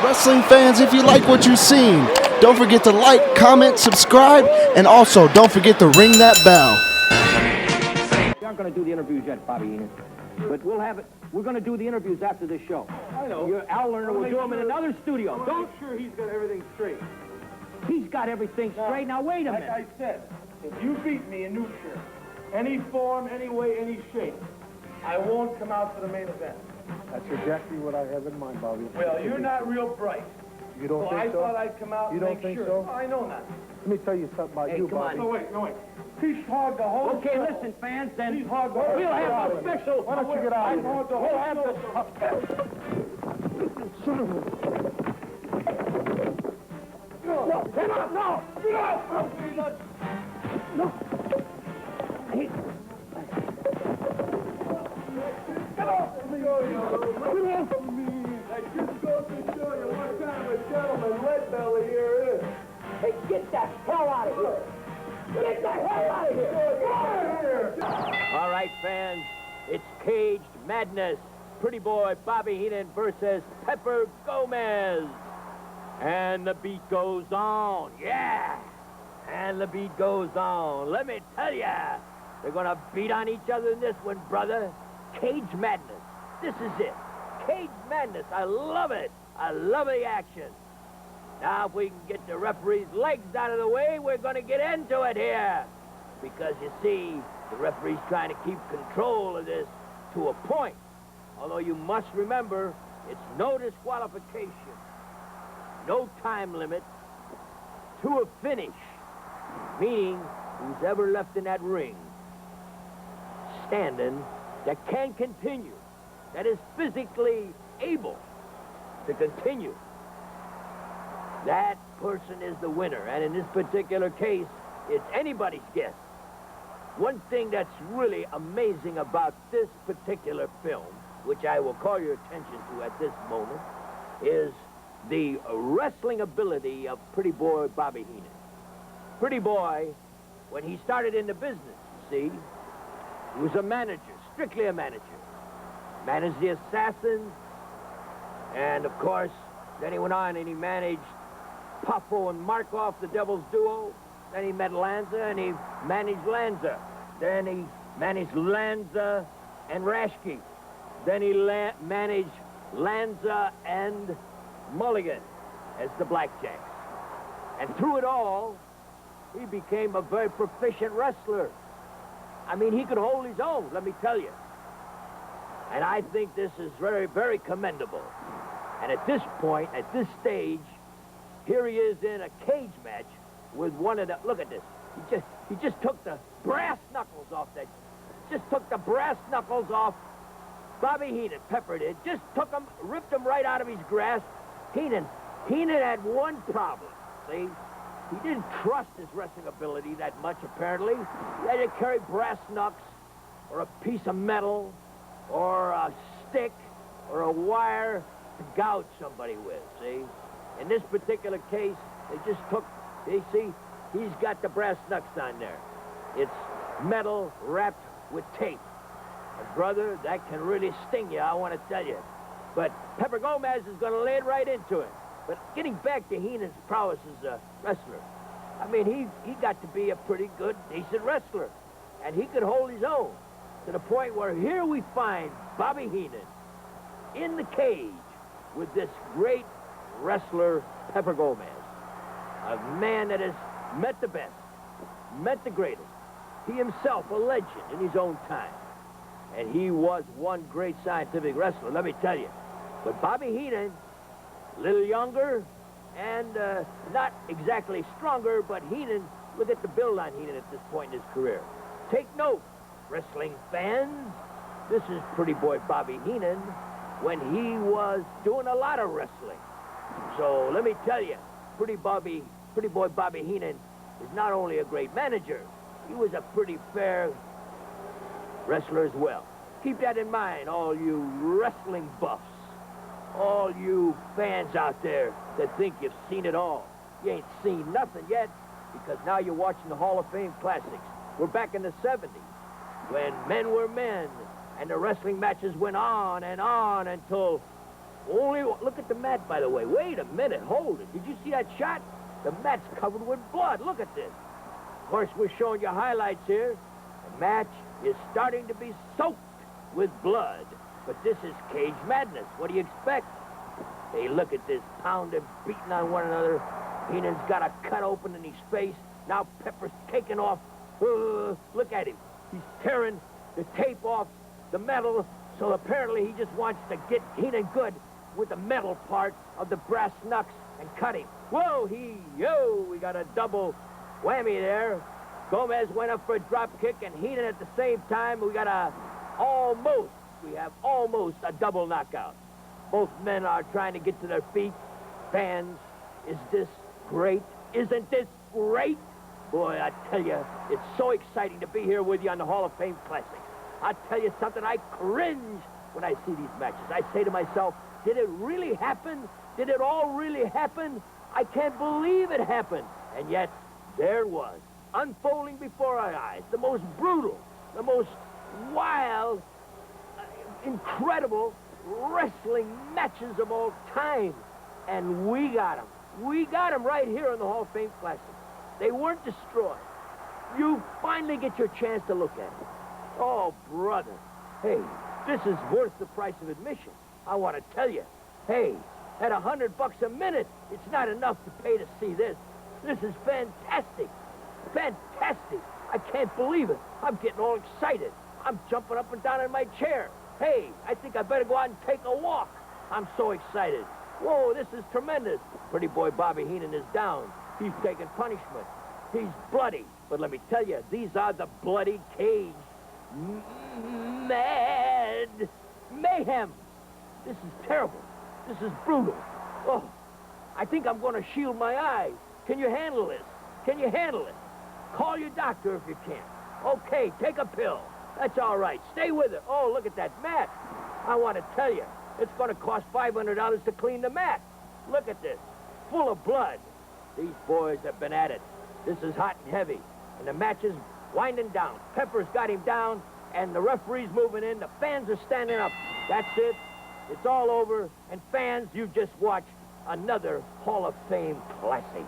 Wrestling fans, if you like what you've seen, don't forget to like, comment, subscribe, and also don't forget to ring that bell. We aren't going to do the interviews yet, Bobby Heenan, but we'll have it. We're going to do the interviews after this show. I know. Al Lerner will do them in another studio. Don't make sure he's got everything straight. He's got everything straight. Now, wait a minute. Like I said, if you beat me in Newshire, any form, any way, any shape, I won't come out to the main event. That's exactly what I have in mind, Bobby. Well, you're not real bright. You don't think so? I thought I'd come out and make sure. You don't think so? I know not. Let me tell you something about you, Bobby. No, wait. He's hogged the whole Okay, show. listen, fans, then He's hogged the whole we'll have show. a special... Why don't you get out of here? We'll have the No! Get off of me! That just goes to show you what kind of a gentleman Red Belly here is. Hey, get the hell out of here! Get the hell out of here! All right, fans, it's Caged Madness. Pretty boy Bobby Heenan versus Pepper Gomez. And the beat goes on. Yeah! And the beat goes on. Let me tell ya, they're gonna beat on each other in this one, brother. Cage Madness. This is it. Cage Madness. I love it. I love the action. Now, if we can get the referee's legs out of the way, we're going to get into it here. Because, you see, the referee's trying to keep control of this to a point. Although you must remember, it's no disqualification, no time limit, to a finish. Meaning, who's ever left in that ring standing that can continue, that is physically able to continue, that person is the winner. And in this particular case, it's anybody's guess. One thing that's really amazing about this particular film, which I will call your attention to at this moment, is the wrestling ability of Pretty Boy Bobby Heenan. Pretty Boy, when he started in the business, you see, he was a manager, strictly a manager. Managed the Assassins, and of course, then he went on and he managed Poffo and Markoff, the Devil's Duo. Then he met Lanza, and he managed Lanza. Then he managed Lanza and Rashke. Then he managed Lanza and Mulligan as the Blackjacks. And through it all, he became a very proficient wrestler. I mean, he could hold his own, let me tell you. And I think this is very, very commendable. And at this point, at this stage, here he is in a cage match with one of the... Look at this. He just took the brass knuckles off that... Just took the brass knuckles off Bobby Heenan. Pepper did. Just took them, ripped them right out of his grasp. Heenan had one problem, see? He didn't trust his wrestling ability that much, apparently. He had to carry brass knucks or a piece of metal or a stick or a wire to gouge somebody with, see? In this particular case, they just took, you see, he's got the brass knucks on there. It's metal wrapped with tape. And brother, that can really sting you, I want to tell you. But Pepper Gomez is going to lay it right into it. But getting back to Heenan's prowess as a wrestler, I mean, he got to be a pretty good, decent wrestler. And he could hold his own to the point where here we find Bobby Heenan in the cage with this great wrestler, Pepper Gomez. A man that has met the best, met the greatest. He himself a legend in his own time. And he was one great scientific wrestler, let me tell you. But Bobby Heenan, a little younger and not exactly stronger, but Heenan, look at the build on Heenan at this point in his career. Take note, wrestling fans, this is Pretty Boy Bobby Heenan when he was doing a lot of wrestling. So let me tell you, Pretty Boy Bobby Heenan is not only a great manager, he was a pretty fair wrestler as well. Keep that in mind, all you wrestling buffs, all you fans out there that think you've seen it all. You ain't seen nothing yet, because now you're watching the Hall of Fame Classics. We're back in the 70s, when men were men, and the wrestling matches went on and on until Only look at the mat, by the way. Wait a minute. Hold it. Did you see that shot? The mat's covered with blood. Look at this. Of course, we're showing you highlights here. The match is starting to be soaked with blood. But this is cage madness. What do you expect? Hey, look at this. Pounding, beating on one another. Heenan's got a cut open in his face. Now Pepper's taking off. Look at him. He's tearing the tape off the metal. So apparently he just wants to get Heenan good with the metal part of the brass knucks and cut him. Whoa, we got a double whammy there. Gomez went up for a drop kick, and Heenan at the same time, we have almost a double knockout. Both men are trying to get to their feet. Fans, is this great? Isn't this great? Boy, I tell you, it's so exciting to be here with you on the Hall of Fame Classic. I tell you something, I cringe when I see these matches. I say to myself, did it really happen? Did it all really happen? I can't believe it happened. And yet, there it was, unfolding before our eyes, the most brutal, the most wild, incredible wrestling matches of all time. And we got them. We got them right here in the Hall of Fame Classic. They weren't destroyed. You finally get your chance to look at them. Oh, brother. Hey, this is worth the price of admission. I want to tell you. Hey, at $100 a minute, it's not enough to pay to see this. This is fantastic. Fantastic. I can't believe it. I'm getting all excited. I'm jumping up and down in my chair. Hey, I think I better go out and take a walk. I'm so excited. Whoa, this is tremendous. Pretty boy Bobby Heenan is down. He's taking punishment. He's bloody. But let me tell you, these are the bloody cage mayhem. This is terrible. This is brutal. Oh, I think I'm going to shield my eyes. Can you handle this? Can you handle it? Call your doctor if you can. Okay, take a pill. That's all right. Stay with it. Oh, look at that mat. I want to tell you, it's going to cost $500 to clean the mat. Look at this. Full of blood. These boys have been at it. This is hot and heavy. And the match is winding down. Pepper's got him down, and the referee's moving in. The fans are standing up. That's it. It's all over. And fans, you just watched another Hall of Fame classic.